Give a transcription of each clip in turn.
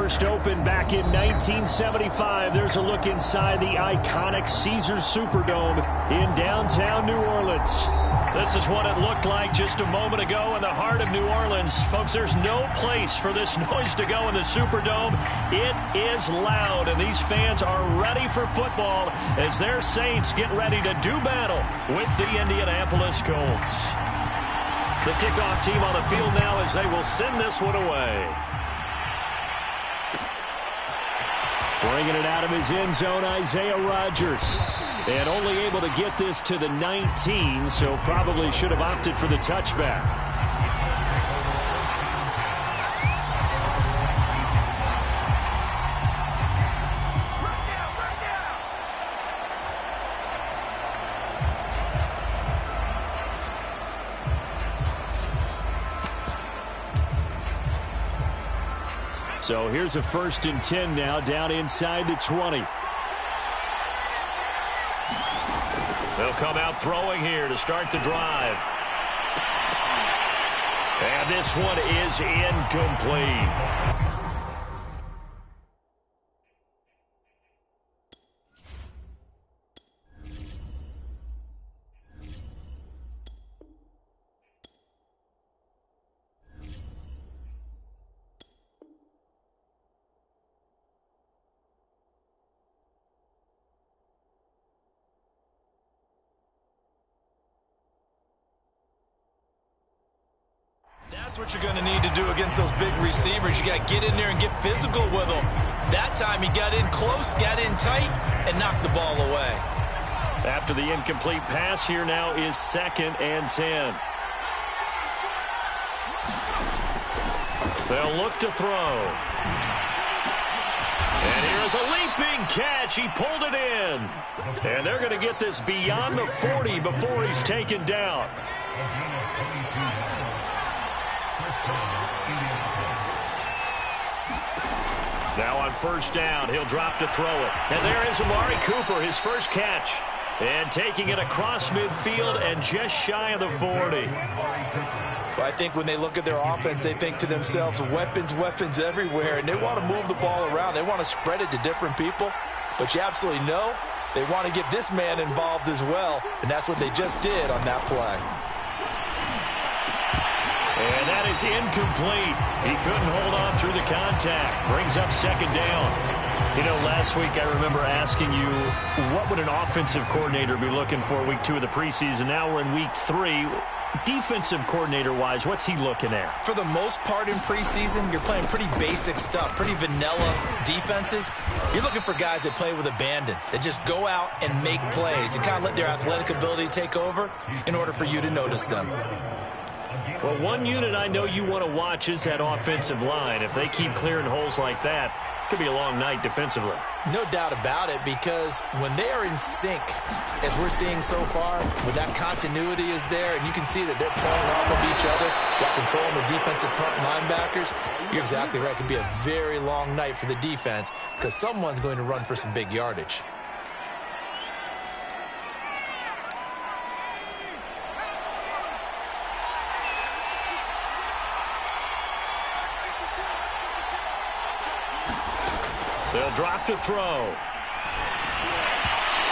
first opened back in 1975. There's a look inside the iconic Caesars Superdome in downtown New Orleans. This is what it looked like just a moment ago in the heart of New Orleans. Folks, there's no place for this noise to go in the Superdome. It is loud, and these fans are ready for football as their Saints get ready to do battle with the Indianapolis Colts. The kickoff team on the field now as they will send this one away. Bringing it out of his end zone, Isaiah Rodgers. And only able to get this to the 19, so probably should have opted for the touchback. So here's a 1st and 10 now down inside the 20. They'll come out throwing here to start the drive. And this one is incomplete. That's what you're going to need to do against those big receivers. You got to get in there and get physical with them. That time he got in close, got in tight, and knocked the ball away. After the incomplete pass, here now is 2nd and 10. They'll look to throw. And here's a leaping catch. He pulled it in. And they're going to get this beyond the 40 before he's taken down. Now on 1st down, he'll drop to throw it. And there is Amari Cooper, his first catch. And taking it across midfield and just shy of the 40. Well, I think when they look at their offense, they think to themselves, weapons, weapons everywhere. And they want to move the ball around. They want to spread it to different people. But you absolutely know they want to get this man involved as well. And that's what they just did on that play. And that is incomplete. He couldn't hold on through the contact. Brings up 2nd down. You know, last week I remember asking you, what would an offensive coordinator be looking for week 2 of the preseason? Now we're in week 3. Defensive coordinator-wise, what's he looking at? For the most part in preseason, you're playing pretty basic stuff, pretty vanilla defenses. You're looking for guys that play with abandon, that just go out and make plays and kind of let their athletic ability take over in order for you to notice them. Well, one unit I know you want to watch is that offensive line. If they keep clearing holes like that, it could be a long night defensively. No doubt about it, because when they are in sync, as we're seeing so far, when that continuity is there, and you can see that they're playing off of each other while controlling the defensive front linebackers, you're exactly right. It could be a very long night for the defense because someone's going to run for some big yardage. They'll drop to throw.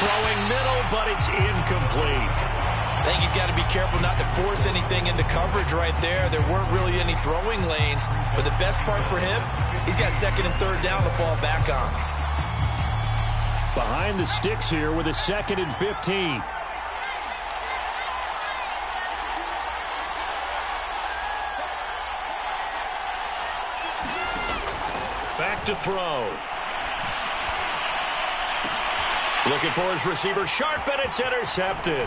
Throwing middle, but it's incomplete. I think he's got to be careful not to force anything into coverage right there. There weren't really any throwing lanes, but the best part for him, he's got 2nd and 3rd down to fall back on. Behind the sticks here with a 2nd and 15. Back to throw. Looking for his receiver, sharp, and it's intercepted.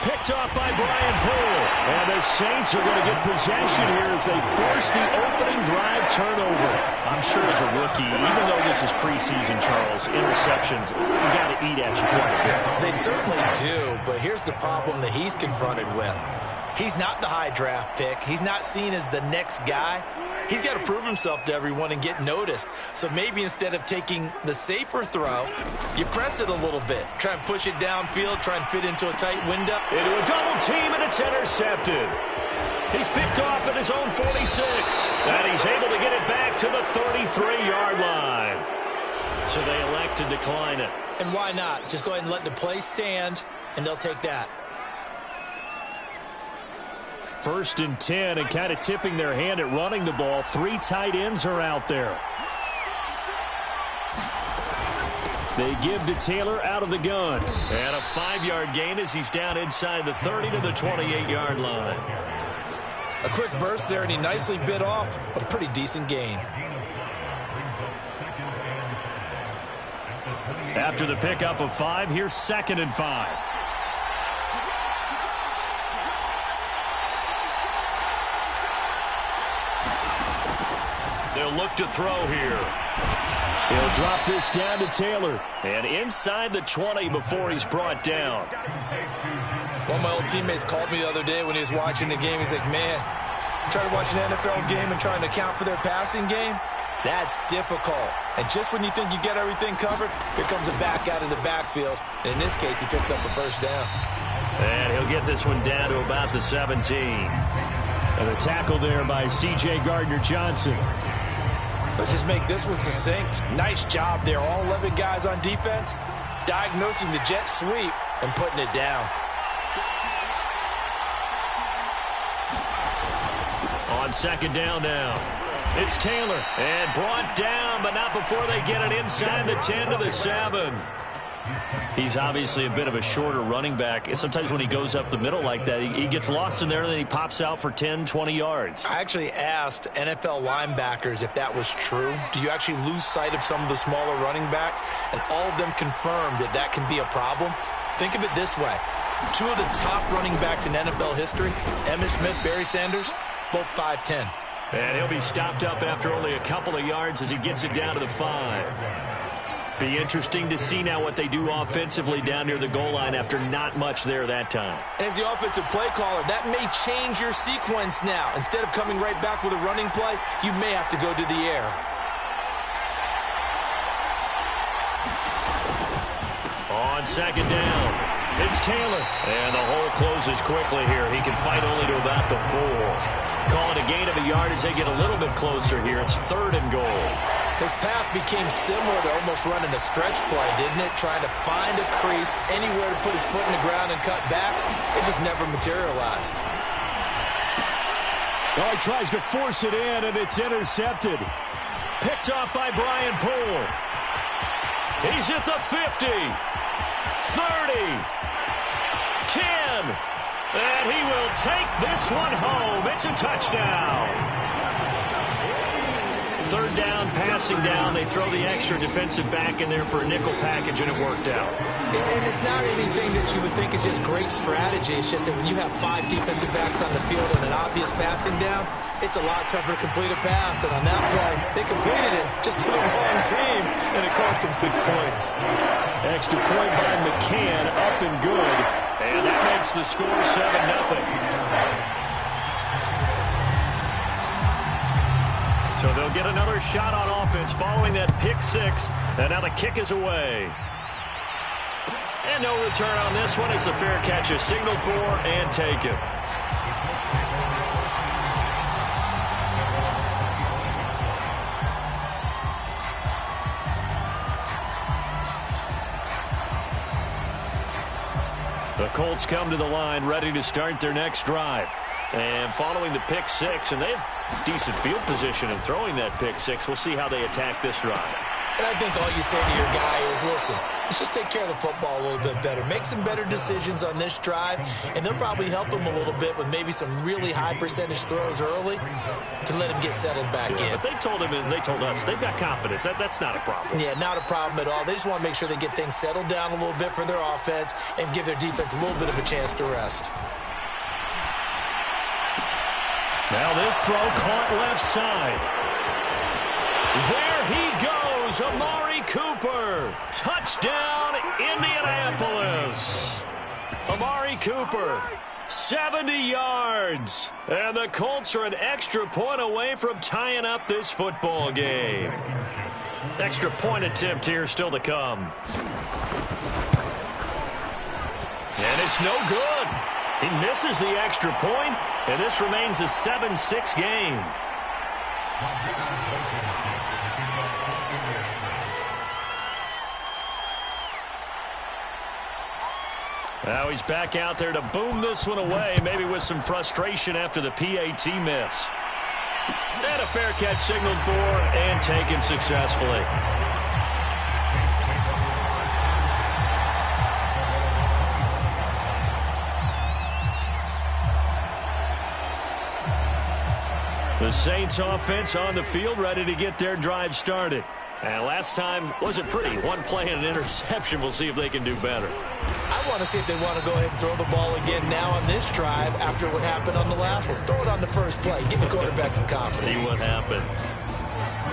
Picked off by Brian Poole. And the Saints are going to get possession here as they force the opening drive turnover. I'm sure as a rookie, even though this is preseason, Charles, interceptions, you got to eat at you quite a bit. They certainly do, but here's the problem that he's confronted with. He's not the high draft pick. He's not seen as the next guy. He's got to prove himself to everyone and get noticed. So maybe instead of taking the safer throw, you press it a little bit. Try and push it downfield, try and fit into a tight window. Into a double team, and it's intercepted. He's picked off at his own 46. And he's able to get it back to the 33-yard line. So they elect to decline it. And why not? Just go ahead and let the play stand, and they'll take that. 1st and 10, and kind of tipping their hand at running the ball. 3 tight ends are out there. They give to Taylor out of the gun. And a 5-yard gain as he's down inside the 30 to the 28-yard line. A quick burst there, and he nicely bit off a pretty decent gain. After the pickup of 5, here's 2nd and 5. They'll look to throw here. He'll drop this down to Taylor. And inside the 20 before he's brought down. One of my old teammates called me the other day when he was watching the game. He's like, man, trying to watch an NFL game and trying to account for their passing game? That's difficult. And just when you think you get everything covered, here comes a back out of the backfield. And in this case, he picks up a 1st down. And he'll get this one down to about the 17. And a tackle there by C.J. Gardner-Johnson. Let's just make this one succinct. Nice job there. All 11 guys on defense diagnosing the jet sweep and putting it down. On 2nd down now. It's Taylor. And brought down, but not before they get it inside the 10 to the 7. He's obviously a bit of a shorter running back. And sometimes when he goes up the middle like that, he gets lost in there, and then he pops out for 10, 20 yards. I actually asked NFL linebackers if that was true. Do you actually lose sight of some of the smaller running backs? And all of them confirmed that that can be a problem. Think of it this way. 2 of the top running backs in NFL history, Emmitt Smith, Barry Sanders, both 5'10". And he'll be stopped up after only a couple of yards as he gets it down to the 5. Be interesting to see now what they do offensively down near the goal line after not much there that time. As the offensive play caller, that may change your sequence now. Instead of coming right back with a running play, you may have to go to the air. On 2nd down, it's Taylor. And the hole closes quickly here. He can fight only to about the 4. Calling a gain of a yard as they get a little bit closer here. It's 3rd and goal. His path became similar to almost running a stretch play, didn't it? Trying to find a crease, anywhere to put his foot in the ground and cut back. It just never materialized. Oh, he tries to force it in, and it's intercepted. Picked off by Brian Poole. He's at the 50, 30, 10, and he will take this one home. It's a touchdown. 3rd down, passing down. They throw the extra defensive back in there for a nickel package, and it worked out. And it's not anything that you would think is just great strategy. It's just that when you have 5 defensive backs on the field and an obvious passing down, it's a lot tougher to complete a pass. And on that play, they completed it just to the wrong team, and it cost them 6 points. Extra point by McCann, up and good. And that makes the score 7-0. So they'll get another shot on offense following that pick 6. And now the kick is away. And no return on this one as the fair catch is signaled for and taken. The Colts come to the line ready to start their next drive. And following the pick 6, and they have decent field position in throwing that pick 6. We'll see how they attack this drive. And I think all you say to your guy is, listen, let's just take care of the football a little bit better. Make some better decisions on this drive, and they'll probably help him a little bit with maybe some really high percentage throws early to let him get settled back in. But they told him and they told us they've got confidence. That's not a problem. Yeah, not a problem at all. They just want to make sure they get things settled down a little bit for their offense and give their defense a little bit of a chance to rest. Now this throw caught left side. There he goes, Amari Cooper. Touchdown, Indianapolis. Amari Cooper, 70 yards. And the Colts are an extra point away from tying up this football game. Extra point attempt here still to come. And it's no good. He misses the extra point, and this remains a 7-6 game. Now he's back out there to boom this one away, maybe with some frustration after the PAT miss. And a fair catch signaled for and taken successfully. The Saints offense on the field, ready to get their drive started. And last time wasn't pretty. One play and an interception. We'll see if they can do better. I want to see if they want to go ahead and throw the ball again now on this drive after what happened on the last one. Throw it on the first play. Give the quarterback some confidence. See what happens.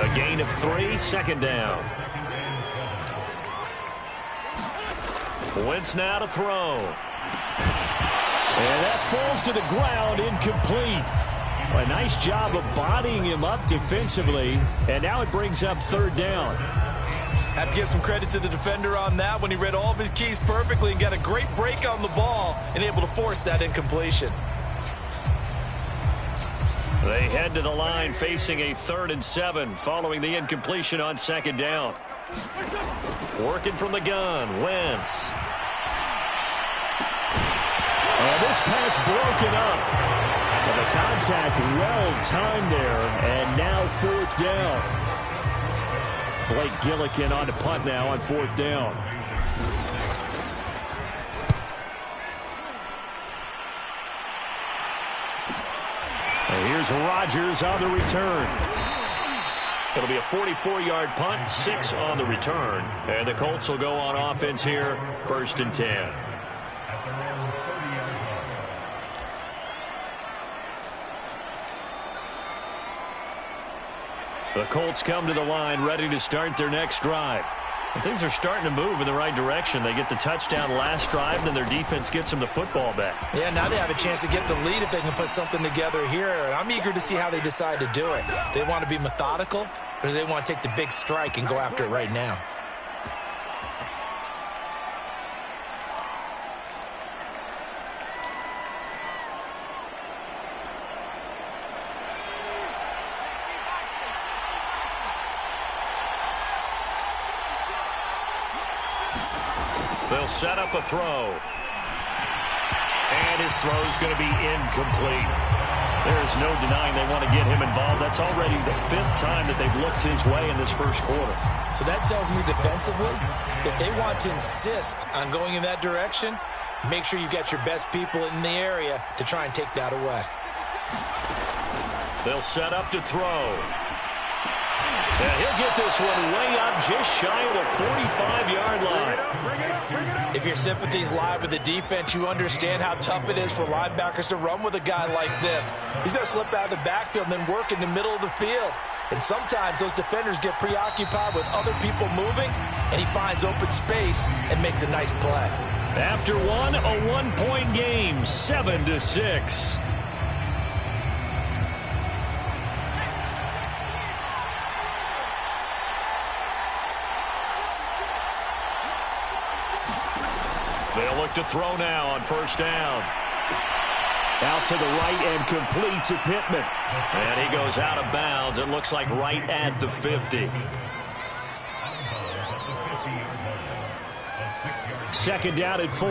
A gain of 3, second down. Wentz now to throw. And that falls to the ground, incomplete. A nice job of bodying him up defensively, and now it brings up third down. Have to give some credit to the defender on that when he read all of his keys perfectly and got a great break on the ball and able to force that incompletion. They head to the line facing a 3rd and 7 following the incompletion on second down. Working from the gun, Wentz. And this pass broken up. But the contact well-timed there, and now 4th down. Blake Gillikin on to punt now on 4th down. And here's Rodgers on the return. It'll be a 44-yard punt, 6 on the return. And the Colts will go on offense here, 1st and 10. The Colts come to the line ready to start their next drive. And things are starting to move in the right direction. They get the touchdown last drive, then their defense gets them the football back. Yeah, now they have a chance to get the lead if they can put something together here. And I'm eager to see how they decide to do it. Do they want to be methodical, or do they want to take the big strike and go after it right now? They'll set up a throw. And his throw's going to be incomplete. There's no denying they want to get him involved. That's already the 5th time that they've looked his way in this first quarter. So that tells me defensively, if they want to insist on going in that direction, make sure you get your best people in the area to try and take that away. They'll set up to throw. And he'll get this one way up just shy of the 45-yard line. If your sympathies lie with the defense, you understand how tough it is for linebackers to run with a guy like this. He's going to slip out of the backfield and then work in the middle of the field. And sometimes those defenders get preoccupied with other people moving, and he finds open space and makes a nice play. After one, a 1-point game, 7-6. They'll look to throw now on 1st down. Out to the right and complete to Pittman. And he goes out of bounds. It looks like right at the 50. 2nd down at 4.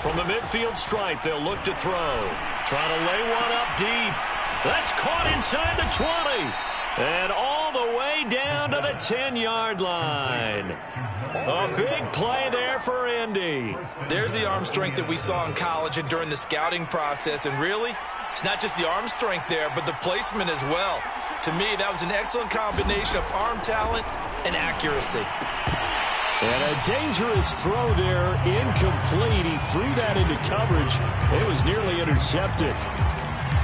From the midfield stripe, they'll look to throw. Trying to lay one up deep. That's caught inside the 20. And all the way down to the 10-yard line. A big play there for Indy. There's the arm strength that we saw in college and during the scouting process. And really, it's not just the arm strength there, but the placement as well. To me, that was an excellent combination of arm talent and accuracy. And a dangerous throw there, incomplete. He threw that into coverage. It was nearly intercepted.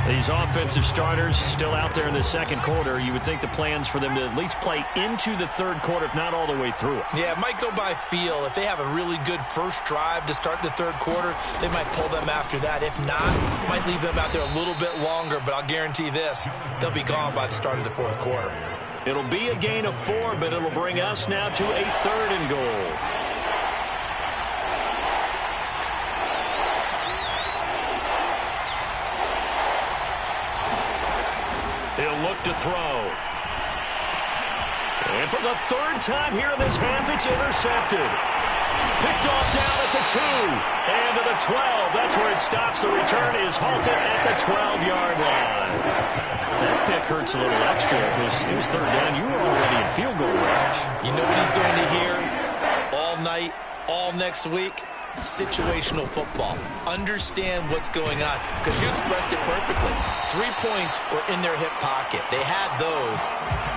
These offensive starters still out there in the 2nd quarter. You would think the plans for them to at least play into the 3rd quarter, if not all the way through it. Yeah, it might go by feel. If they have a really good first drive to start the 3rd quarter, they might pull them after that. If not, might leave them out there a little bit longer, but I'll guarantee this, they'll be gone by the start of the 4th quarter. It'll be a gain of 4, but it'll bring us now to a 3rd and goal. He'll look to throw. And for the 3rd time here in this half, it's intercepted. Picked off down at the 2. And to the 12. That's where it stops. The return is halted at the 12-yard line. That pick hurts a little extra because it was 3rd down. You were already in field goal range. You know what he's going to hear all night, all next week? Situational football. Understand what's going on, because you expressed it perfectly. 3 points were in their hip pocket. They had those.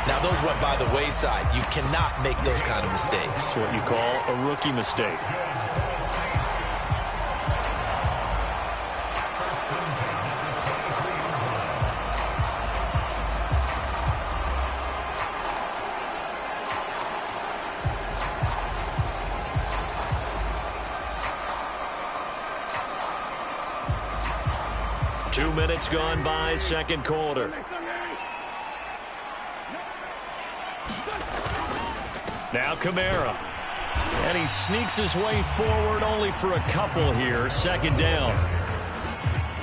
Now those went by the wayside. You cannot make those kind of mistakes. That's what you call a rookie mistake. Two minutes gone by, second quarter. Now Kamara. And he sneaks his way forward only for a couple here. Second down.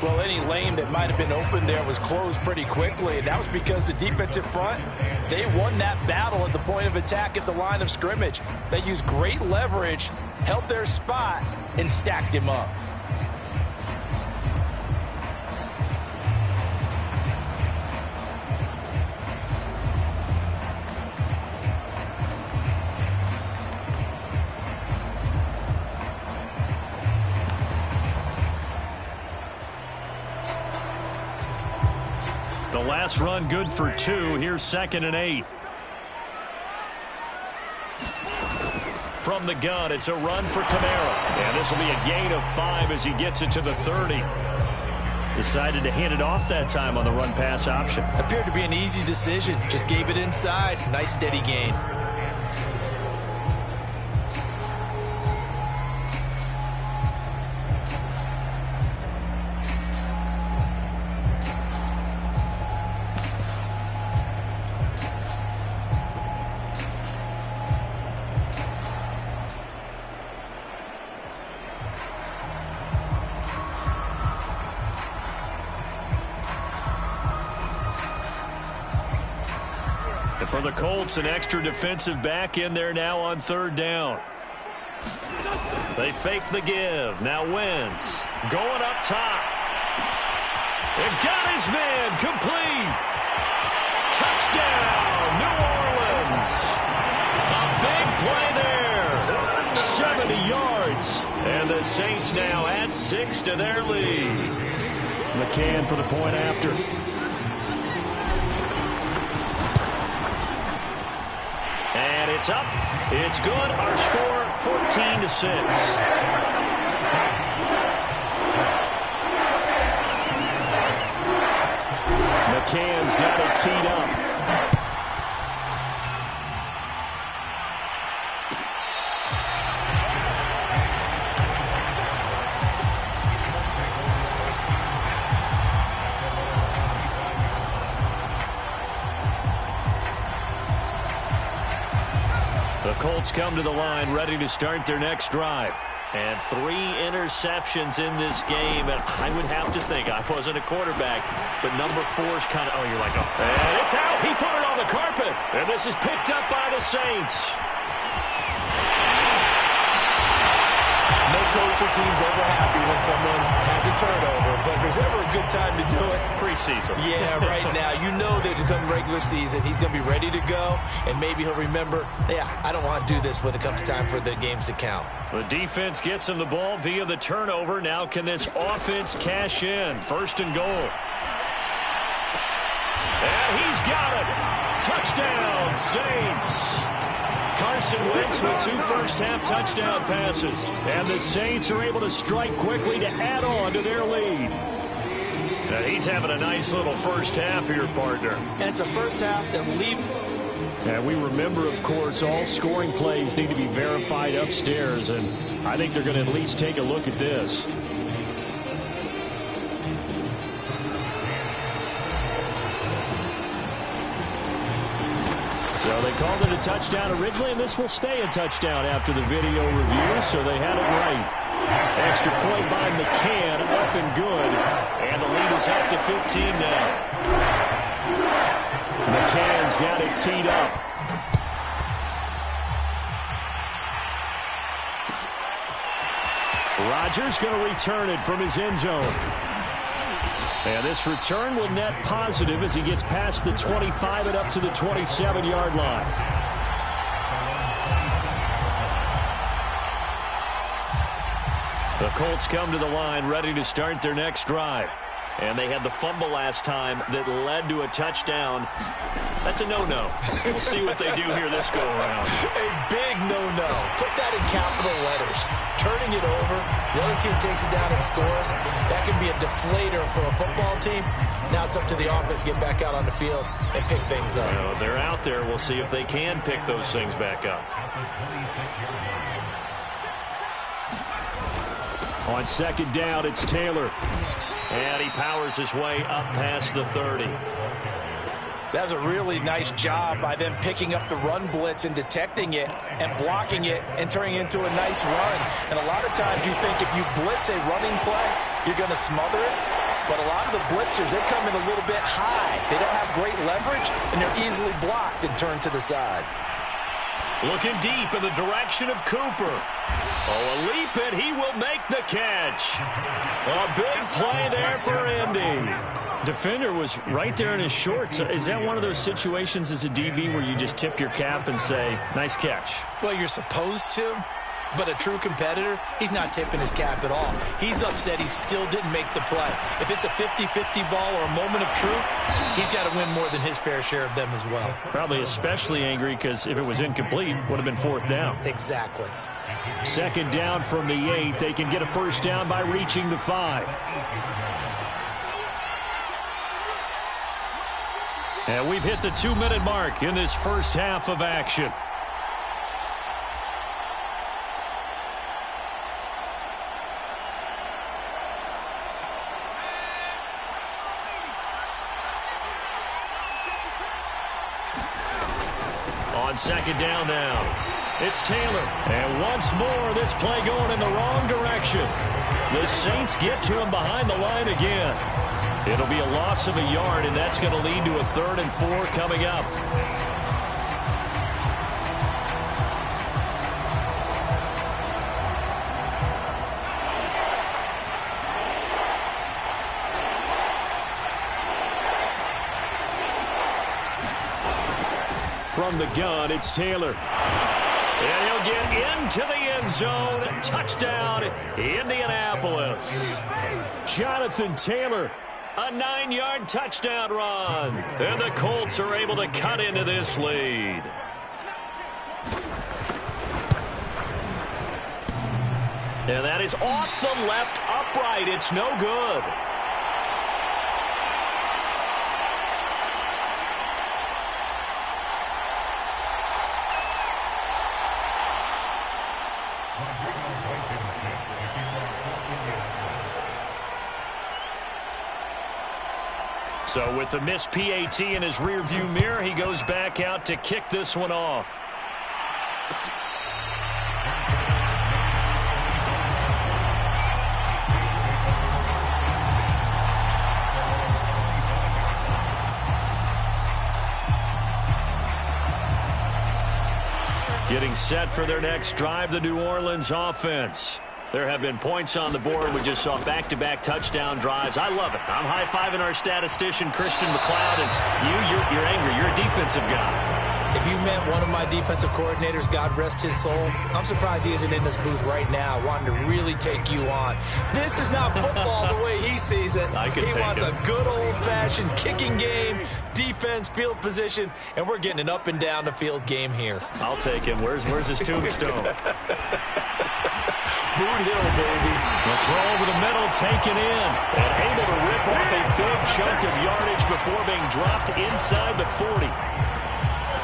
Well, any lane that might have been open there was closed pretty quickly, and that was because the defensive front, they won that battle at the point of attack at the line of scrimmage. They used great leverage, held their spot, and stacked him up. The last run good for 2. Here's 2nd and 8. From the gun, it's a run for Kamara. And this will be a gain of 5 as he gets it to the 30. Decided to hand it off that time on the run-pass option. Appeared to be an easy decision. Just gave it inside. Nice steady gain. And for the Colts, an extra defensive back in there now on 3rd down. They fake the give. Now Wentz going up top. And got his man complete. Touchdown, New Orleans. A big play there. 70 yards. And the Saints now add 6 to their lead. McCann for the point after. And it's up. It's good. Our score 14-6. McCann's got it teed up. The Colts come to the line ready to start their next drive. And 3 interceptions in this game. And I would have to think, I wasn't a quarterback, but number 4's kind of, you're like, oh. And it's out. He put it on the carpet. And this is picked up by the Saints. No coach or team's ever happy when someone has a turnover, but if there's ever a good time to do it, preseason. Yeah, right now. You know that to come regular season, he's going to be ready to go, and maybe he'll remember, yeah, I don't want to do this when it comes time for the games to count. The defense gets him the ball via the turnover. Now can this offense cash in? 1st and goal. And he's got it. Touchdown, Saints. Carson Wentz with 2 first-half touchdown passes. And the Saints are able to strike quickly to add on to their lead. Now he's having a nice little first half here, partner. And it's a first half that will leave. And we remember, of course, all scoring plays need to be verified upstairs. And I think they're going to at least take a look at this. So they called it a touchdown originally, and this will stay a touchdown after the video review, so they had it right. Extra point by McCann, up and good. And the lead is up to 15 now. McCann's got it teed up. Rodgers going to return it from his end zone. And this return will net positive as he gets past the 25 and up to the 27-yard line. The Colts come to the line ready to start their next drive. And they had the fumble last time that led to a touchdown. That's a no-no. We'll see what they do here this go-around. A big no-no. Put that in capital letters. Turning it over, the other team takes it down and scores. That can be a deflator for a football team. Now it's up to the offense to get back out on the field and pick things up. Well, they're out there. We'll see if they can pick those things back up. On second down, it's Taylor. And he powers his way up past the 30. That was a really nice job by them picking up the run blitz and detecting it and blocking it and turning it into a nice run. And a lot of times you think if you blitz a running play, you're going to smother it. But a lot of the blitzers, they come in a little bit high. They don't have great leverage, and they're easily blocked and turned to the side. Looking deep in the direction of Cooper. Oh, a leap, and he will make the catch. A big play there for Indy. Defender was right there in his shorts. Is that one of those situations as a DB where you just tip your cap and say, nice catch? Well, you're supposed to, but a true competitor, he's not tipping his cap at all. He's upset he still didn't make the play. If it's a 50-50 ball or a moment of truth, he's got to win more than his fair share of them as well. Probably especially angry because if it was incomplete, would have been fourth down. Exactly. Second down from the 8. They can get a first down by reaching the 5. And we've hit the 2-minute mark in this first half of action. On second down now. It's Taylor. And once more, this play going in the wrong direction. The Saints get to him behind the line again. It'll be a loss of a yard, and that's going to lead to a 3rd and 4 coming up. From the gun, it's Taylor. And he'll get into the end zone. Touchdown, Indianapolis. Jonathan Taylor, a 9-yard touchdown run. And the Colts are able to cut into this lead. And that is off the left upright. It's no good. So with the missed PAT in his rearview mirror, he goes back out to kick this one off. Getting set for their next drive, the New Orleans offense. There have been points on the board. We just saw back-to-back touchdown drives. I love it. I'm high-fiving our statistician, Christian McLeod, and you're angry. You're a defensive guy. If you met one of my defensive coordinators, God rest his soul, I'm surprised he isn't in this booth right now wanting to really take you on. This is not football the way he sees it. He wants a good old-fashioned kicking game, defense, field position, and we're getting an up-and-down-the-field game here. I'll take him. Where's his tombstone? Boot Hill, baby. The throw over the middle, taken in, and able to rip off a big chunk of yardage before being dropped inside the 40.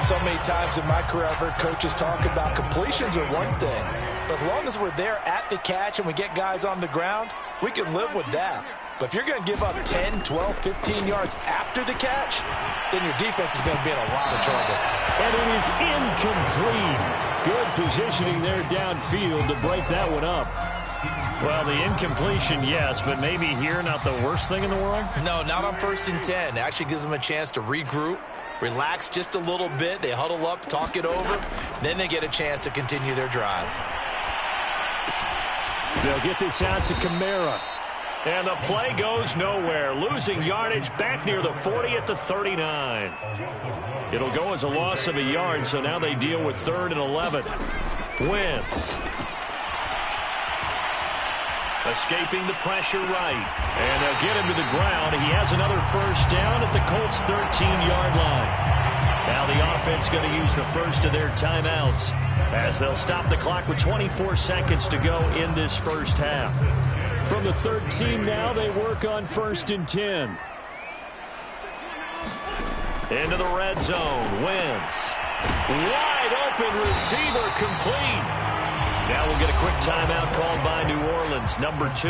So many times in my career I've heard coaches talk about completions are one thing, but as long as we're there at the catch and we get guys on the ground, we can live with that. But if you're going to give up 10, 12, 15 yards after the catch, then your defense is going to be in a lot of trouble. And it is incomplete. Good positioning there downfield to break that one up. Well, the incompletion, yes, but maybe here not the worst thing in the world? No, not on 1st and 10. It actually gives them a chance to regroup, relax just a little bit. They huddle up, talk it over. Then they get a chance to continue their drive. They'll get this out to Kamara. And the play goes nowhere. Losing yardage back near the 40 at the 39. It'll go as a loss of a yard, so now they deal with 3rd and 11. Wentz. Escaping the pressure right. And they'll get him to the ground. He has another first down at the Colts' 13-yard line. Now the offense going to use the first of their timeouts as they'll stop the clock with 24 seconds to go in this first half. From the 13 now, they work on 1st and 10. Into the red zone. Wentz. Wide open receiver complete. Now we'll get a quick timeout called by New Orleans, number 2.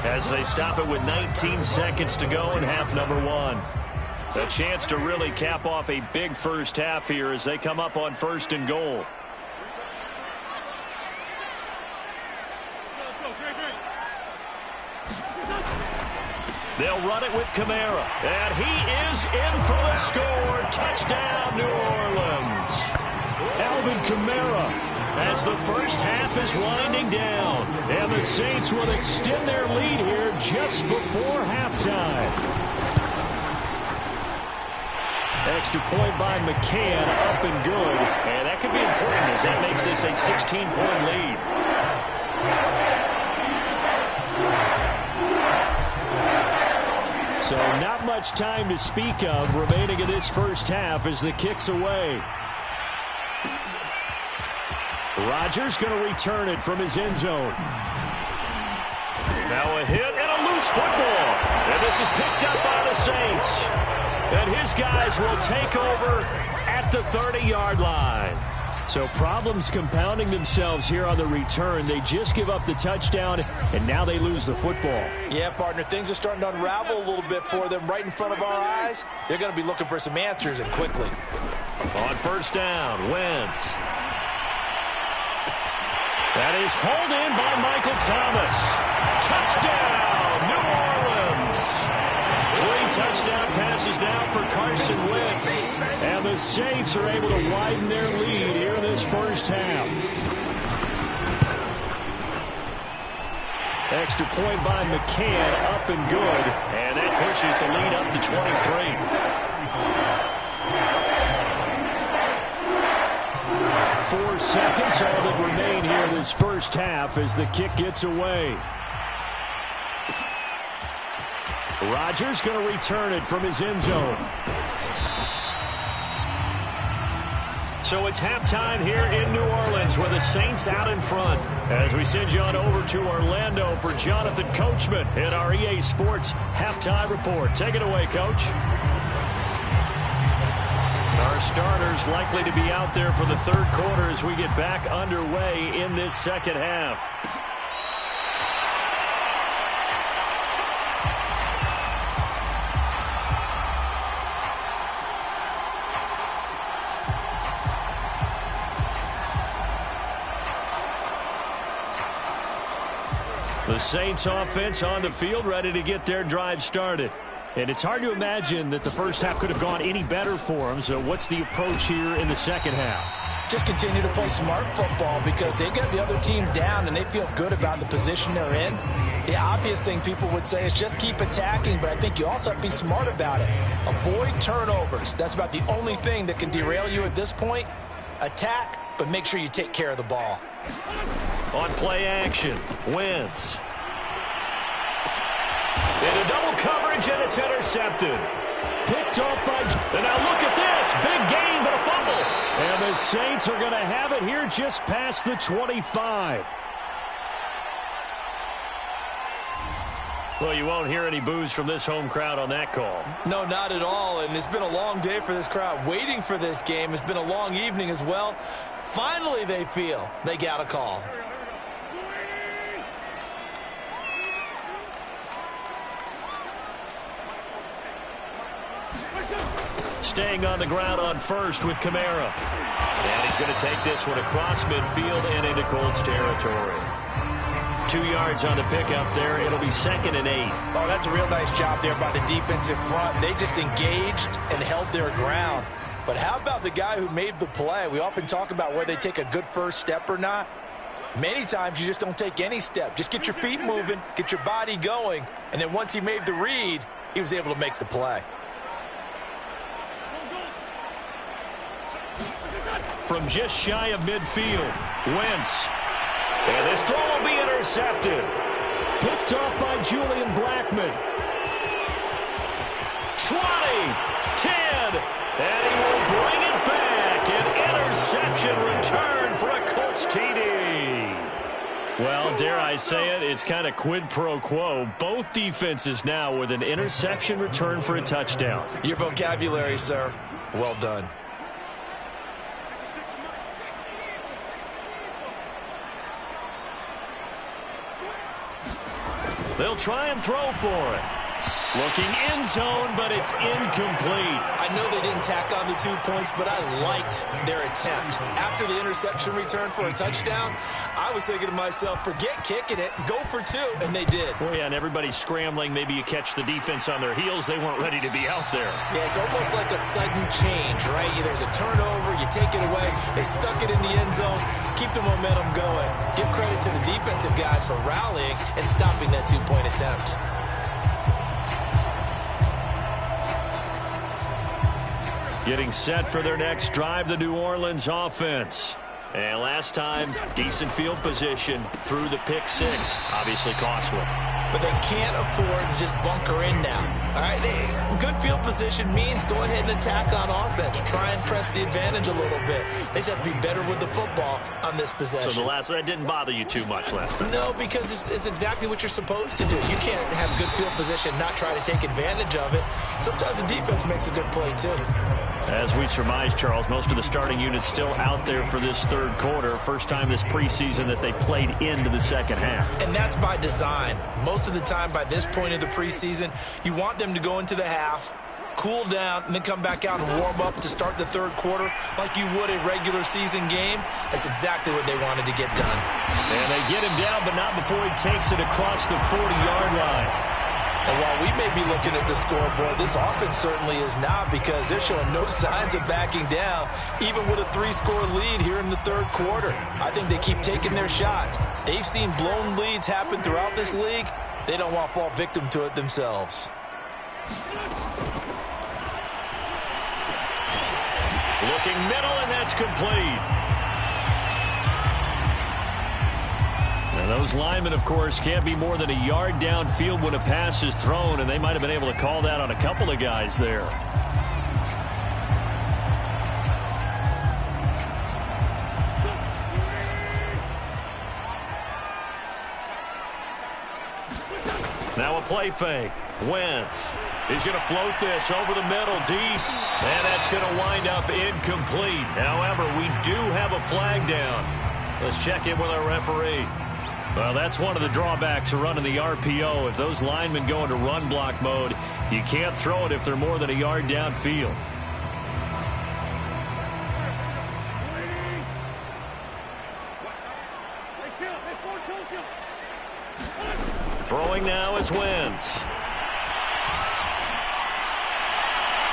As they stop it with 19 seconds to go in half number 1. A chance to really cap off a big first half here as they come up on 1st and goal. They'll run it with Kamara. And he is in for the score. Touchdown, New Orleans. Alvin Kamara. As the first half is winding down. And the Saints will extend their lead here just before halftime. Extra point by McCann, up and good. And that could be important as that makes this a 16-point lead. So not much time to speak of remaining in this first half as the kick's away. Rodgers going to return it from his end zone. Now a hit and a loose football. And this is picked up by the Saints. And his guys will take over at the 30-yard line. So problems compounding themselves here on the return. They just give up the touchdown, and now they lose the football. Yeah, partner, things are starting to unravel a little bit for them right in front of our eyes. They're going to be looking for some answers, and quickly. On 1st down, Wentz. That is hauled in by Michael Thomas. Touchdown, New Orleans. 3 touchdown passes now for Carson Wentz. And the Saints are able to widen their lead here in this first half. Extra point by McCann, up and good. And that pushes the lead up to 23. 4 seconds, all that remain here in this first half as the kick gets away. Rodgers going to return it from his end zone. So it's halftime here in New Orleans with the Saints out in front. As we send you on over to Orlando for Jonathan Coachman at our EA Sports Halftime Report. Take it away, Coach. Our starters likely to be out there for the 3rd quarter as we get back underway in this second half. The Saints offense on the field ready to get their drive started. And it's hard to imagine that the first half could have gone any better for them. So what's the approach here in the second half? Just continue to play smart football because they got the other team down and they feel good about the position they're in. The obvious thing people would say is just keep attacking, but I think you also have to be smart about it. Avoid turnovers. That's about the only thing that can derail you at this point. Attack, but make sure you take care of the ball. On play action, Wentz. Into double coverage, and it's intercepted. Picked off by... And now look at this. Big gain, but a fumble. And the Saints are going to have it here just past the 25. Well, you won't hear any boos from this home crowd on that call. No, not at all. And it's been a long day for this crowd waiting for this game. It's been a long evening as well. Finally, they feel they got a call. staying on the ground on first with Kamara. And he's going to take this one across midfield and into Colts territory. 2 yards on the pickup there. It'll be 2nd and 8. Oh, that's a real nice job there by the defensive front. They just engaged and held their ground. But how about the guy who made the play? We often talk about whether they take a good first step or not. Many times you just don't take any step. Just get your feet moving, get your body going, and then once he made the read, he was able to make the play. From just shy of midfield, Wentz. And this throw will be intercepted. Picked off by Julian Blackmon. 20, 10, and he will bring it back. An interception return for a Colts TD. Well, dare I say it, it's kind of quid pro quo. Both defenses now with an interception return for a touchdown. Your vocabulary, sir. Well done. They'll try and throw for it. Looking end zone, but it's incomplete. I know they didn't tack on the 2 points, but I liked their attempt. After the interception return for a touchdown, I was thinking to myself, forget kicking it, go for 2, and they did. Well, yeah, and everybody's scrambling. Maybe you catch the defense on their heels. They weren't ready to be out there. Yeah, it's almost like a sudden change, right? There's a turnover, you take it away, they stuck it in the end zone, keep the momentum going. Give credit to the defensive guys for rallying and stopping that 2-point attempt. Getting set for their next drive, the New Orleans offense. And last time, decent field position through the pick 6. Obviously costly. But they can't afford to just bunker in now. All right, good field position means go ahead and attack on offense. Try and press the advantage a little bit. They just have to be better with the football on this possession. So that didn't bother you too much last time? No, because it's exactly what you're supposed to do. You can't have good field position, not try to take advantage of it. Sometimes the defense makes a good play, too. As we surmise, Charles, most of the starting units still out there for this third quarter. First time this preseason that they played into the second half. And that's by design. Most of the time by this point of the preseason, you want them to go into the half, cool down, and then come back out and warm up to start the third quarter like you would a regular season game. That's exactly what they wanted to get done. And they get him down, but not before he takes it across the 40-yard line. And while we may be looking at the scoreboard, this offense certainly is not, because they're showing no signs of backing down, even with a 3-score lead here in the third quarter. I think they keep taking their shots. They've seen blown leads happen throughout this league. They don't want to fall victim to it themselves. Looking middle, and that's complete. And those linemen, of course, can't be more than a yard downfield when a pass is thrown, and they might have been able to call that on a couple of guys there. Now a play fake. Wentz. He's going to float this over the middle deep. And that's going to wind up incomplete. However, we do have a flag down. Let's check in with our referee. Well, that's one of the drawbacks of running the RPO. If those linemen go into run block mode, you can't throw it if they're more than a yard downfield. Throwing now is Wentz.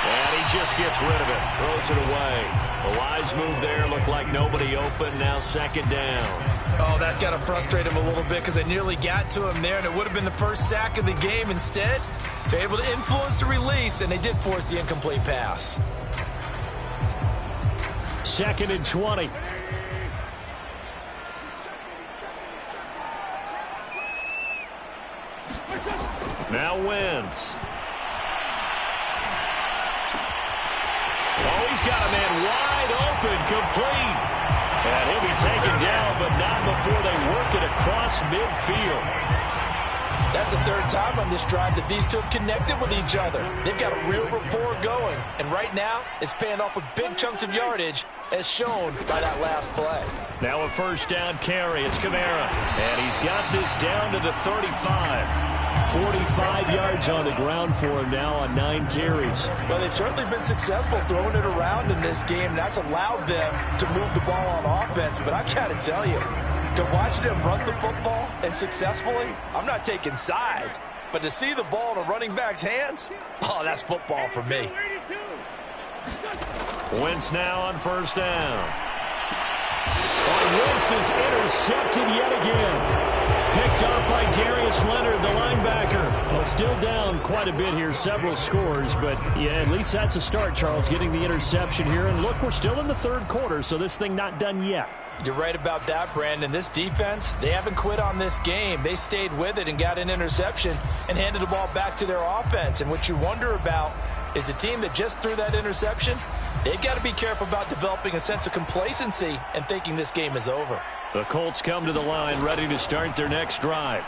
And he just gets rid of it. Throws it away. A wise move there. Looked like nobody open. Now 2nd down. Oh, that's got to frustrate him a little bit, because they nearly got to him there, and it would have been the first sack of the game. Instead, they're able to influence the release, and they did force the incomplete pass. 2nd and 20. Now Wentz. Oh, he's got a man wide open, complete. And he'll be taken down, but not before they work it across midfield. That's the 3rd time on this drive that these two have connected with each other. They've got a real rapport going. And right now, it's paying off with big chunks of yardage, as shown by that last play. Now a 1st down carry. It's Kamara. And he's got this down to the 35. 45 yards on the ground for him now on 9 carries. Well, they've certainly been successful throwing it around in this game. That's allowed them to move the ball on offense. But I've got to tell you, to watch them run the football and successfully, I'm not taking sides. But to see the ball in a running back's hands, oh, that's football for me. Wentz now on first down. And Wentz is intercepted yet again. Picked up by Darius Leonard, the linebacker. Well, still down quite a bit here, several scores. But, yeah, at least that's a start, Charles, getting the interception here. And, look, we're still in the third quarter, so this thing not done yet. You're right about that, Brandon. This defense, they haven't quit on this game. They stayed with it and got an interception and handed the ball back to their offense. And what you wonder about is the team that just threw that interception, they've got to be careful about developing a sense of complacency and thinking this game is over. The Colts come to the line, ready to start their next drive.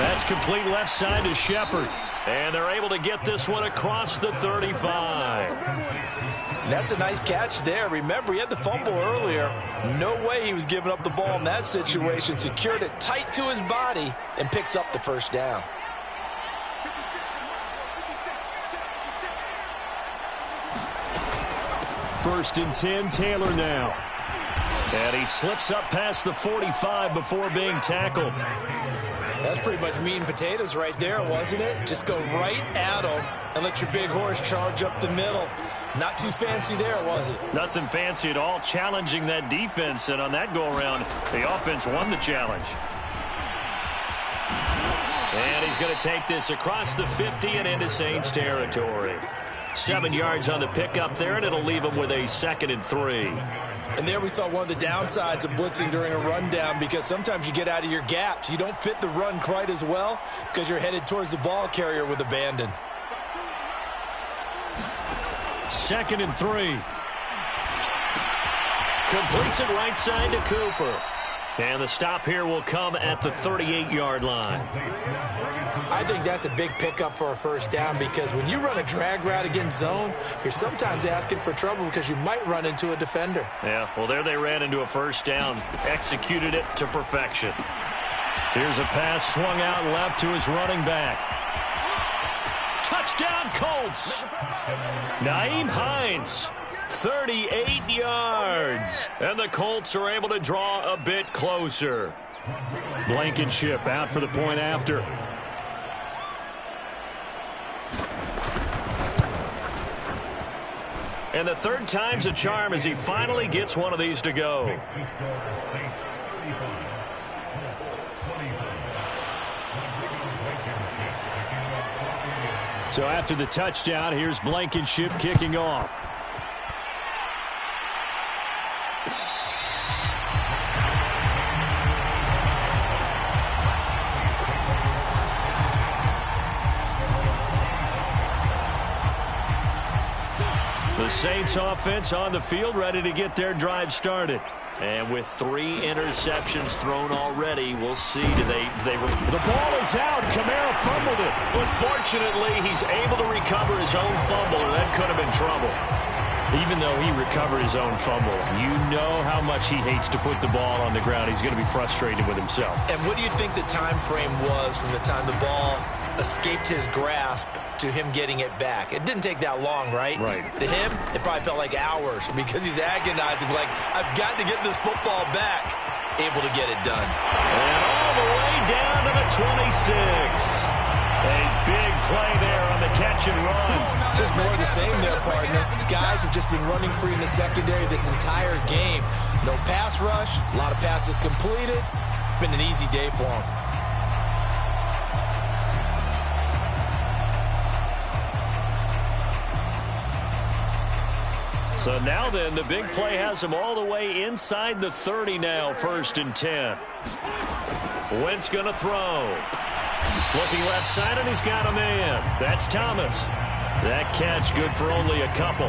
That's complete left side to Shepard. And they're able to get this one across the 35. That's a nice catch there. Remember, he had the fumble earlier. No way he was giving up the ball in that situation. Secured it tight to his body and picks up the first down. First and 10, Taylor now. And he slips up past the 45 before being tackled. That's pretty much meat and potatoes right there, wasn't it? Just go right at him and let your big horse charge up the middle. Not too fancy there, was it? Nothing fancy at all, challenging that defense. And on that go-around, the offense won the challenge. And he's going to take this across the 50 and into Saints territory. 7 yards on the pickup there, and it'll leave him with a 2nd and 3. And there we saw one of the downsides of blitzing during a rundown, because sometimes you get out of your gaps. You don't fit the run quite as well because you're headed towards the ball carrier with abandon. 2nd and 3. Completes it right side to Cooper. And the stop here will come at the 38-yard line. I think that's a big pickup for a first down, because when you run a drag route against zone, you're sometimes asking for trouble because you might run into a defender. Yeah, well, there they ran into a first down. Executed it to perfection. Here's a pass swung out left to his running back. Touchdown, Colts! Nyheim Hines. 38 yards. And the Colts are able to draw a bit closer. Blankenship out for the point after. And the third time's a charm as he finally gets one of these to go. So after the touchdown, here's Blankenship kicking off. The Saints offense on the field, ready to get their drive started. And with 3 interceptions thrown already, we'll see. The ball is out. Kamara fumbled it. But fortunately, he's able to recover his own fumble, or that could have been trouble. Even though he recovered his own fumble, you know how much he hates to put the ball on the ground. He's going to be frustrated with himself. And what do you think the time frame was from the time the ball escaped his grasp to him getting it back? It didn't take that long, right? Right. To him, it probably felt like hours, because he's agonizing, like, I've got to get this football back. Able to get it done. And all the way down to the 26. A big play there on the catch and run. Just more of the same there, partner. Guys have just been running free in the secondary this entire game. No pass rush, a lot of passes completed. Been an easy day for them. So now then, the big play has him all the way inside the 30 now, 1st and 10. Wentz going to throw. Looking left side, and he's got a man. That's Thomas. That catch good for only a couple.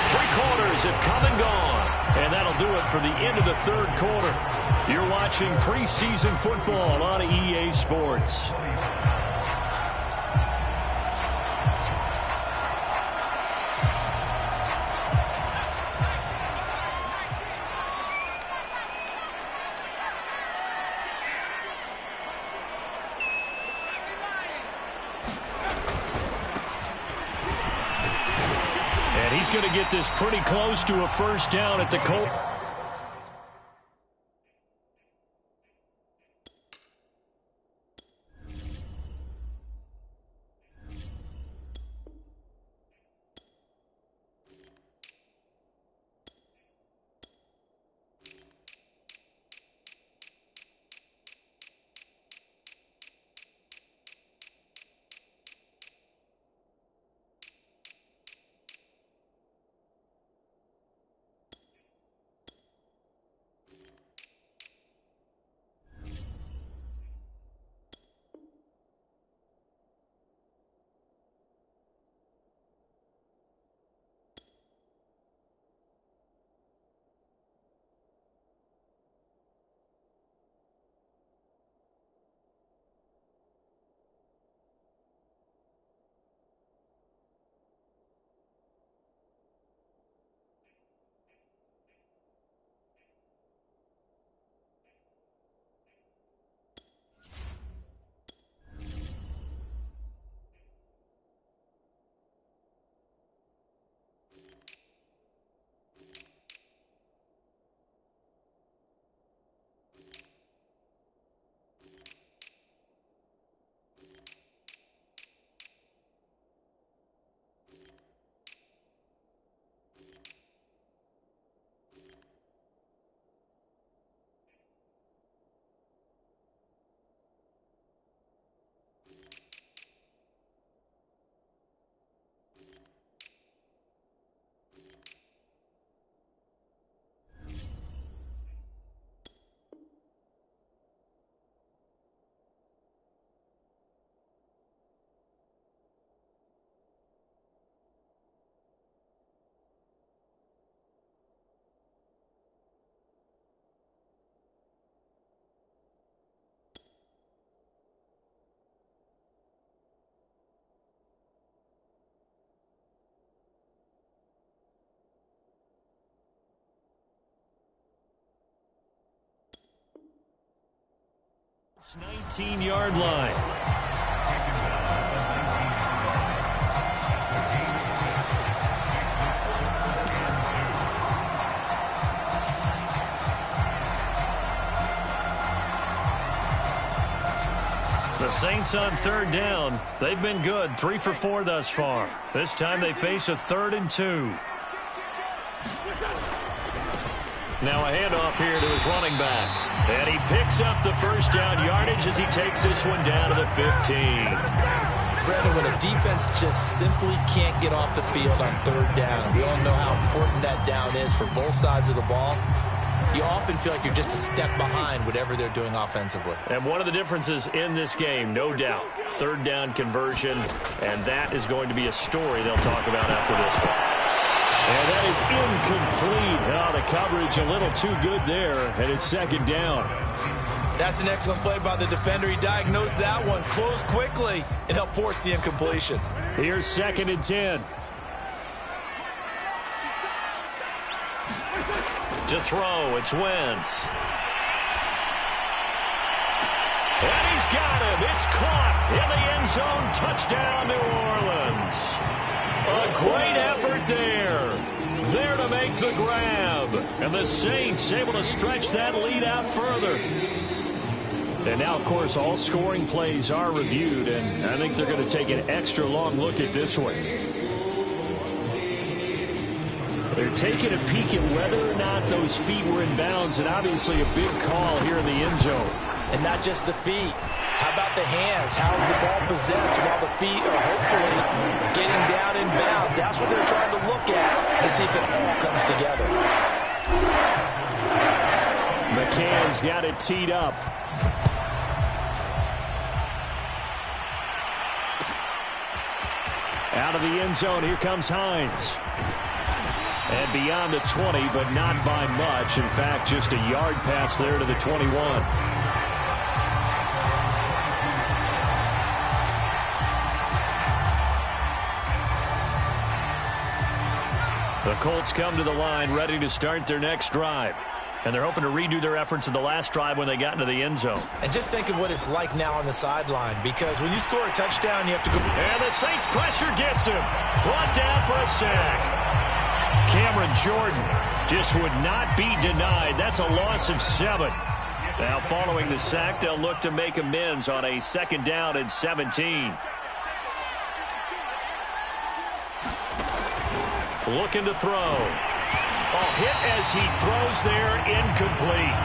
Three quarters have come and gone. And that'll do it for the end of the third quarter. You're watching preseason football on EA Sports. He's going to get this pretty close to a first down at the Colts. It's 19-yard line. The Saints on third down. They've been good, 3 for 4 thus far. This time they face a 3rd and 2. Now a handoff here to his running back. And he picks up the first down yardage as he takes this one down to the 15. Brandon, when a defense just simply can't get off the field on third down, we all know how important that down is for both sides of the ball. You often feel like you're just a step behind whatever they're doing offensively. And one of the differences in this game, no doubt, third down conversion, and that is going to be a story they'll talk about after this one. And that is incomplete. Oh, the coverage a little too good there, and it's second down. That's an excellent play by the defender. He diagnosed that one, closed quickly, and helped force the incompletion. Here's 2nd and 10. To throw, it's Wentz. And he's got him. It's caught in the end zone. Touchdown, New Orleans. A great effort there. There to make the grab. And the Saints able to stretch that lead out further. And now, of course, all scoring plays are reviewed, and I think they're going to take an extra long look at this one. They're taking a peek at whether or not those feet were in bounds, and obviously a big call here in the end zone. And not just the feet. How about the hands? How's the ball possessed while the feet are hopefully getting down in bounds? That's what they're trying to look at to see if it all comes together. McCann's got it teed up. Out of the end zone, here comes Hines. And beyond the 20, but not by much. In fact, just a yard pass there to the 21. The Colts come to the line ready to start their next drive. And they're hoping to redo their efforts in the last drive when they got into the end zone. And just think of what it's like now on the sideline, because when you score a touchdown, you have to go. And the Saints pressure gets him. Brought down for a sack. Cameron Jordan just would not be denied. That's a loss of 7. Now, following the sack, they'll look to make amends on a 2nd down and 17. Looking to throw. Oh, hit as he throws there, incomplete.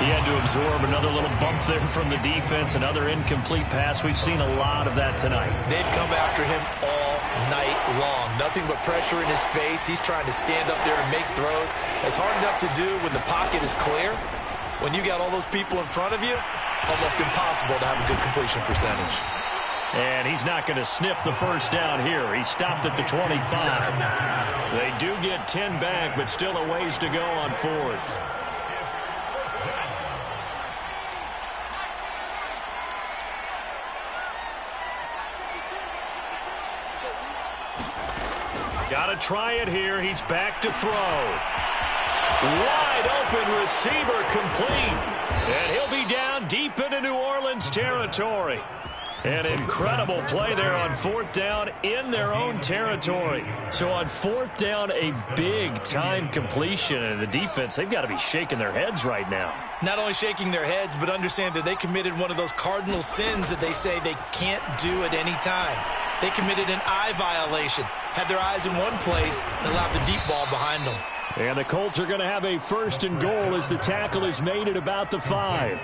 He had to absorb another little bump there from the defense, another incomplete pass. We've seen a lot of that tonight. They've come after him all night long. Nothing but pressure in his face. He's trying to stand up there and make throws. It's hard enough to do when the pocket is clear. When you got all those people in front of you, almost impossible to have a good completion percentage. And he's not going to sniff the first down here. He stopped at the 25. They do get 10 back, but still a ways to go on 4th. Got to try it here. He's back to throw. Wide open receiver complete. And he'll be down deep into New Orleans territory. An incredible play there on 4th down in their own territory. So on 4th down, a big-time completion. And the defense, they've got to be shaking their heads right now. Not only shaking their heads, but understand that they committed one of those cardinal sins that they say they can't do at any time. They committed an eye violation, had their eyes in one place, and allowed the deep ball behind them. And the Colts are going to have a 1st and goal as the tackle is made at about the 5.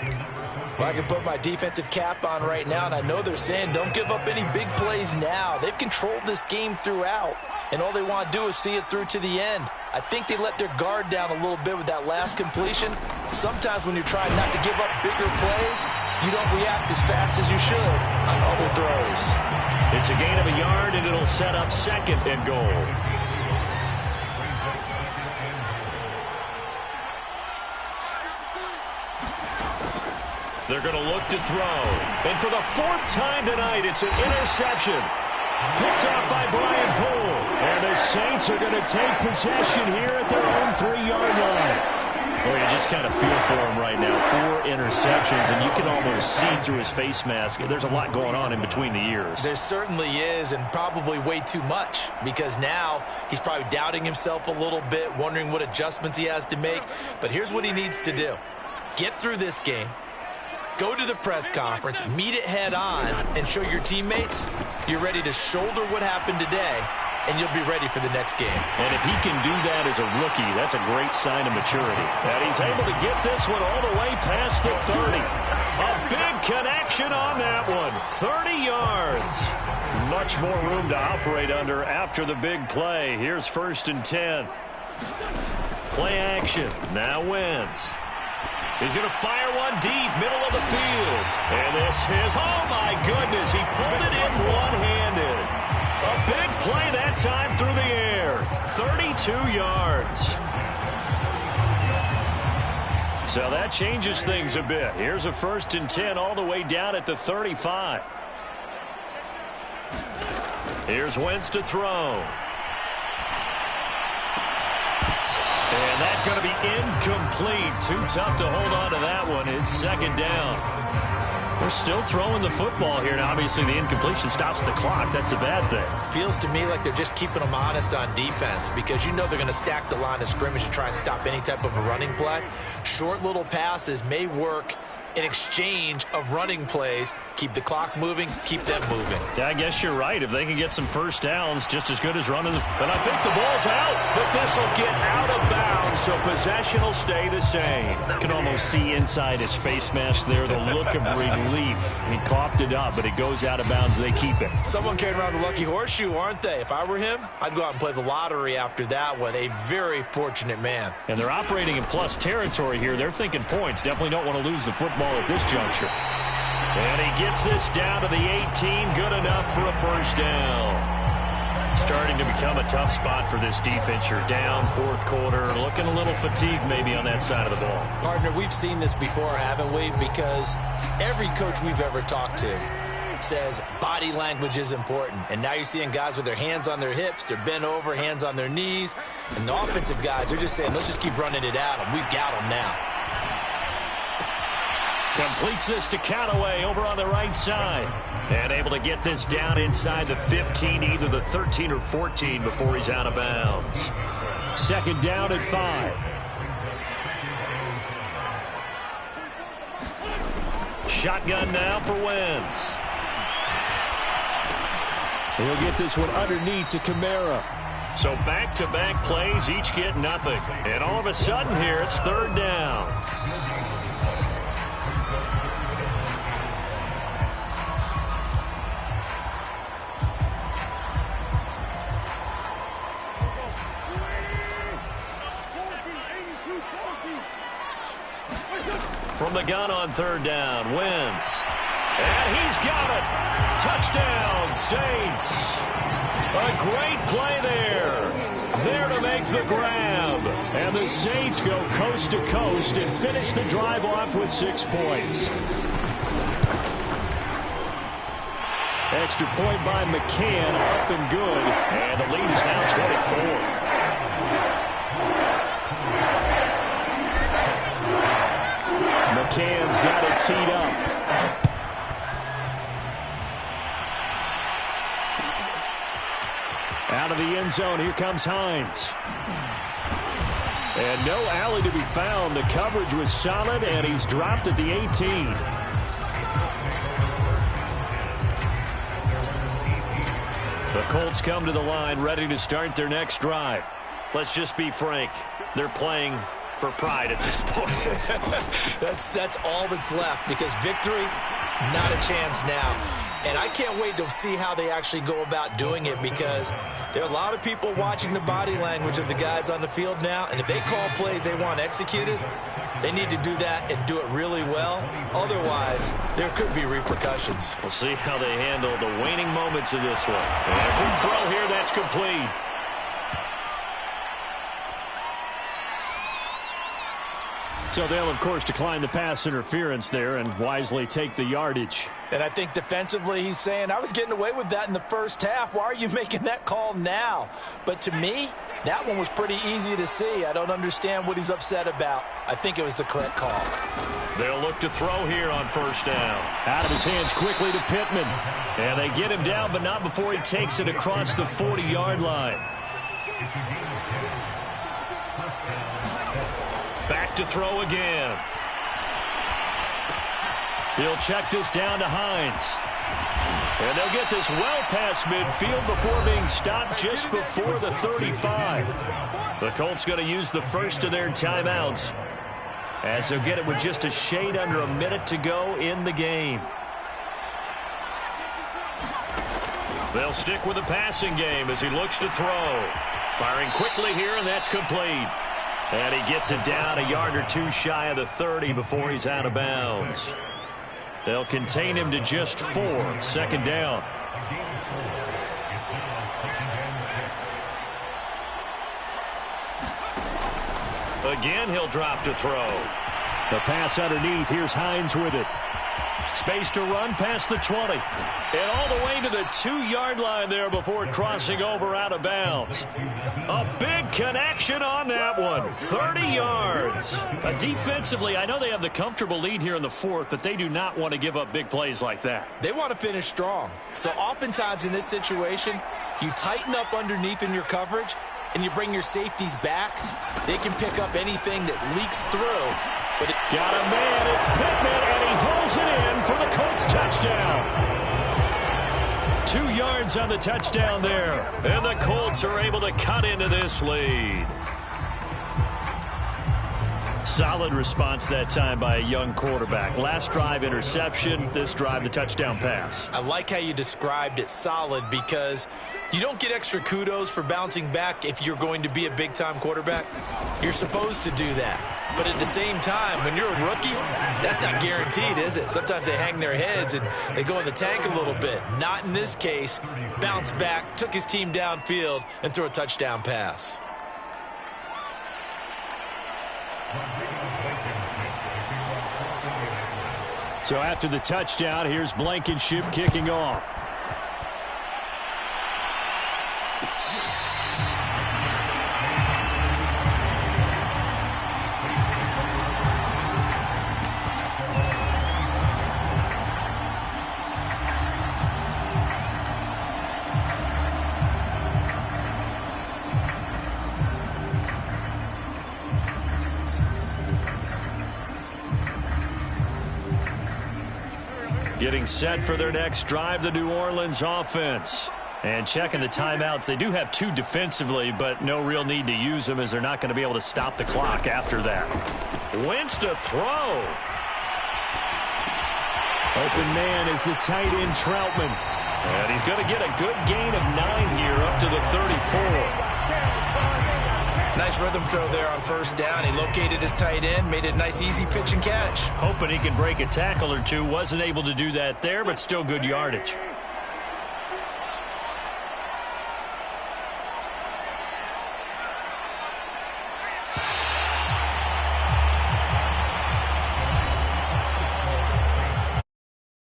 Well, I can put my defensive cap on right now, and I know they're saying don't give up any big plays now. They've controlled this game throughout, and all they want to do is see it through to the end. I think they let their guard down a little bit with that last completion. Sometimes when you're trying not to give up bigger plays, you don't react as fast as you should on other throws. It's a gain of a yard, and it'll set up 2nd and goal. They're going to look to throw. And for the 4th time tonight, it's an interception. Picked up by Brian Poole. And the Saints are going to take possession here at their own 3-yard line. Well, you just kind of feel for him right now. 4 interceptions, and you can almost see through his face mask. There's a lot going on in between the ears. There certainly is, and probably way too much, because now he's probably doubting himself a little bit, wondering what adjustments he has to make. But here's what he needs to do. Get through this game. Go to the press conference, meet it head on, and show your teammates you're ready to shoulder what happened today, and you'll be ready for the next game. And if he can do that as a rookie, that's a great sign of maturity. And he's able to get this one all the way past the 30. A big connection on that one. 30 yards. Much more room to operate under after the big play. Here's 1st and 10. Play action. Now Wentz. He's going to fire one deep, middle of the field. And this is, oh my goodness, he pulled it in one-handed. A big play that time through the air. 32 yards. So that changes things a bit. Here's a 1st and 10 all the way down at the 35. Here's Wentz to throw. And that's going to be incomplete. Too tough to hold on to that one. It's 2nd down. They're still throwing the football here. Now, obviously, the incompletion stops the clock. That's a bad thing. Feels to me like they're just keeping them honest on defense, because you know they're going to stack the line of scrimmage and try and stop any type of a running play. Short little passes may work in exchange of running plays. Keep the clock moving, keep them moving. Yeah, I guess you're right. If they can get some 1st downs, just as good as running. But I think the ball's out. But this will get out of bounds, so possession will stay the same. You can almost see inside his face mask there the look of relief. He coughed it up, but it goes out of bounds. They keep it. Someone carrying around a lucky horseshoe, aren't they? If I were him, I'd go out and play the lottery after that one. A very fortunate man. And they're operating in plus territory here. They're thinking points. Definitely don't want to lose the football at this juncture. And he gets this down to the 18. Good enough for a 1st down. Starting to become a tough spot for this defense. You're down 4th quarter. Looking a little fatigued maybe on that side of the ball. Partner, we've seen this before, haven't we? Because every coach we've ever talked to says body language is important. And now you're seeing guys with their hands on their hips. They're bent over, hands on their knees. And the offensive guys are just saying, let's just keep running it at them. We've got them now. Completes this to Callaway over on the right side. And able to get this down inside the 15, either the 13 or 14 before he's out of bounds. Second down at 5. Shotgun now for Wentz. He'll get this one underneath to Kamara. So back-to-back plays, each get nothing. And all of a sudden here, it's third down. From the gun on third down, Wentz. And he's got it. Touchdown, Saints. A great play there. There to make the grab. And the Saints go coast to coast and finish the drive off with 6 points. Extra point by McCann, up and good. And the lead is now 24. McCann's got it teed up. Out of the end zone, here comes Hines. And no alley to be found. The coverage was solid, and he's dropped at the 18. The Colts come to the line, ready to start their next drive. Let's just be frank. They're playing for pride at this point. That's all that's left, because victory, not a chance now. And I can't wait to see how they actually go about doing it, because there are a lot of people watching the body language of the guys on the field now, and if they call plays they want executed, they need to do that and do it really well. Otherwise, there could be repercussions. We'll see how they handle the waning moments of this one. And a quick throw here, that's complete. So they'll, of course, decline the pass interference there and wisely take the yardage. And I think defensively he's saying, I was getting away with that in the first half. Why are you making that call now? But to me, that one was pretty easy to see. I don't understand what he's upset about. I think it was the correct call. They'll look to throw here on first down. Out of his hands quickly to Pittman. And they get him down, but not before he takes it across the 40-yard line. Back to throw again. He'll check this down to Hines. And they'll get this well past midfield before being stopped just before the 35. The Colts going to use the first of their timeouts, as they'll get it with just a shade under a minute to go in the game. They'll stick with the passing game as he looks to throw. Firing quickly here, and that's complete. And he gets it down a yard or two shy of the 30 before he's out of bounds. They'll contain him to just 4. Second down. Again, he'll drop to throw. The pass underneath. Here's Hines with it. Space to run past the 20. And all the way to the 2-yard line there before crossing over out of bounds. A big connection on that one. 30 yards. Defensively, I know they have the comfortable lead here in the 4th, but they do not want to give up big plays like that. They want to finish strong. So oftentimes in this situation, you tighten up underneath in your coverage, and you bring your safeties back. They can pick up anything that leaks through. But got a man, it's Pittman, and he holds it in for the Colts touchdown. 2 yards on the touchdown there, and the Colts are able to cut into this lead. Solid response that time by a young quarterback. Last drive, interception. This drive, the touchdown pass. I like how you described it, solid, because you don't get extra kudos for bouncing back if you're going to be a big-time quarterback. You're supposed to do that. But at the same time, when you're a rookie, that's not guaranteed, is it? Sometimes they hang their heads and they go in the tank a little bit. Not in this case. Bounce back, took his team downfield, and threw a touchdown pass. So after the touchdown, here's Blankenship kicking off. Getting set for their next drive, the New Orleans offense. And checking the timeouts. They do have 2 defensively, but no real need to use them as they're not going to be able to stop the clock after that. Wentz to throw. Open man is the tight end Troutman. And he's going to get a good gain of 9 here up to the 34. Nice rhythm throw there on first down. He located his tight end, made it a nice easy pitch and catch. Hoping he could break a tackle or two. Wasn't able to do that there, but still good yardage.